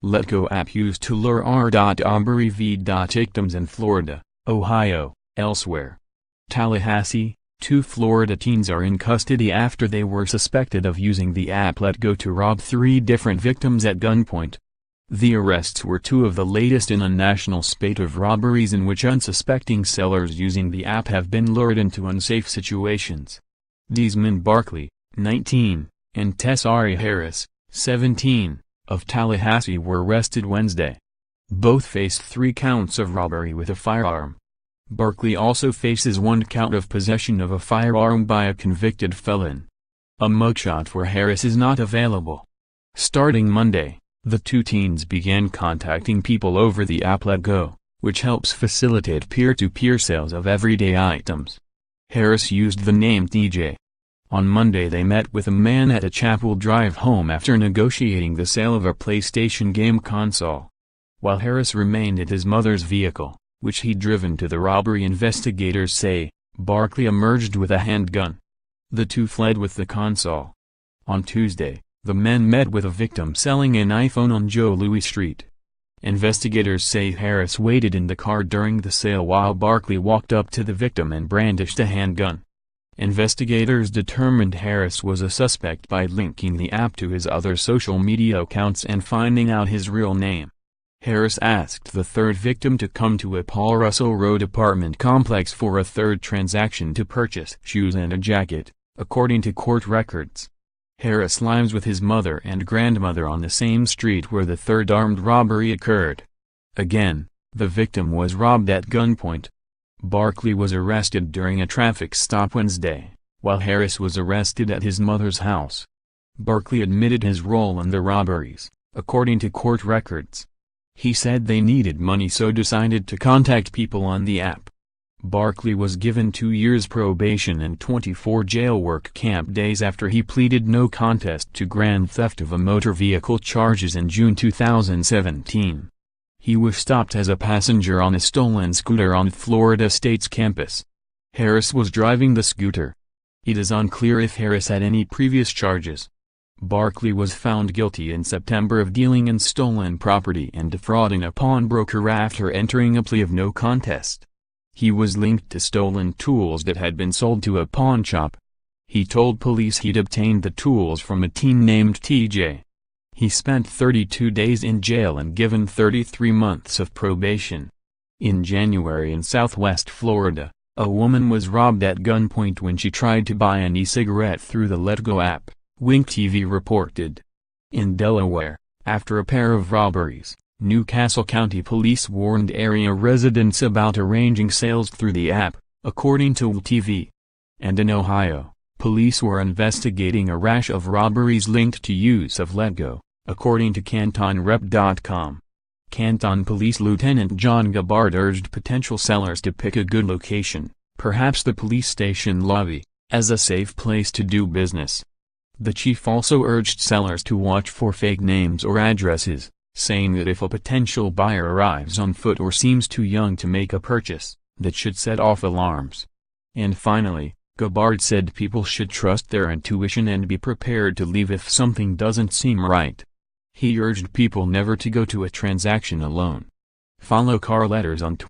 LetGo app used to lure r.obbery v.ictims in Florida, Ohio, elsewhere. Tallahassee, 2 Florida teens are in custody after they were suspected of using the app LetGo to rob 3 different victims at gunpoint. The arrests were 2 of the latest in a national spate of robberies in which unsuspecting sellers using the app have been lured into unsafe situations. Dezmond Barkley, 19, and Tessari Harris, 17, of Tallahassee were arrested Wednesday. Both faced 3 counts of robbery with a firearm. Barkley also faces 1 count of possession of a firearm by a convicted felon. A mugshot for Harris is not available. Starting Monday, the 2 teens began contacting people over the app LetGo, which helps facilitate peer-to-peer sales of everyday items. Harris used the name TJ. On Monday they met with a man at a Chapel Drive home after negotiating the sale of a PlayStation game console. While Harris remained at his mother's vehicle, which he'd driven to the robbery, investigators say, Barkley emerged with a handgun. The 2 fled with the console. On Tuesday, the men met with a victim selling an iPhone on Joe Louis Street. Investigators say Harris waited in the car during the sale while Barkley walked up to the victim and brandished a handgun. Investigators determined Harris was a suspect by linking the app to his other social media accounts and finding out his real name. Harris asked the 3rd victim to come to a Paul Russell Road apartment complex for a 3rd transaction to purchase shoes and a jacket, according to court records. Harris lives with his mother and grandmother on the same street where the 3rd armed robbery occurred. Again, the victim was robbed at gunpoint. Barkley was arrested during a traffic stop Wednesday, while Harris was arrested at his mother's house. Barkley admitted his role in the robberies, according to court records. He said they needed money so decided to contact people on the app. Barkley was given 2 years probation and 24 jail work camp days after he pleaded no contest to grand theft of a motor vehicle charges in June 2017. He was stopped as a passenger on a stolen scooter on Florida State's campus. Harris was driving the scooter. It is unclear if Harris had any previous charges. Barkley was found guilty in September of dealing in stolen property and defrauding a pawnbroker after entering a plea of no contest. He was linked to stolen tools that had been sold to a pawn shop. He told police he'd obtained the tools from a teen named TJ. He spent 32 days in jail and given 33 months of probation. In January in Southwest Florida, a woman was robbed at gunpoint when she tried to buy an e-cigarette through the LetGo app, Wink TV reported. In Delaware, after a pair of robberies, New Castle County Police warned area residents about arranging sales through the app, according to WTV. And in Ohio, police were investigating a rash of robberies linked to use of LetGo, according to CantonRep.com. Canton Police Lieutenant John Gabbard urged potential sellers to pick a good location, perhaps the police station lobby, as a safe place to do business. The chief also urged sellers to watch for fake names or addresses, saying that if a potential buyer arrives on foot or seems too young to make a purchase, that should set off alarms. And finally, Gabbard said people should trust their intuition and be prepared to leave if something doesn't seem right. He urged people never to go to a transaction alone. Follow Car Letters on Twitter.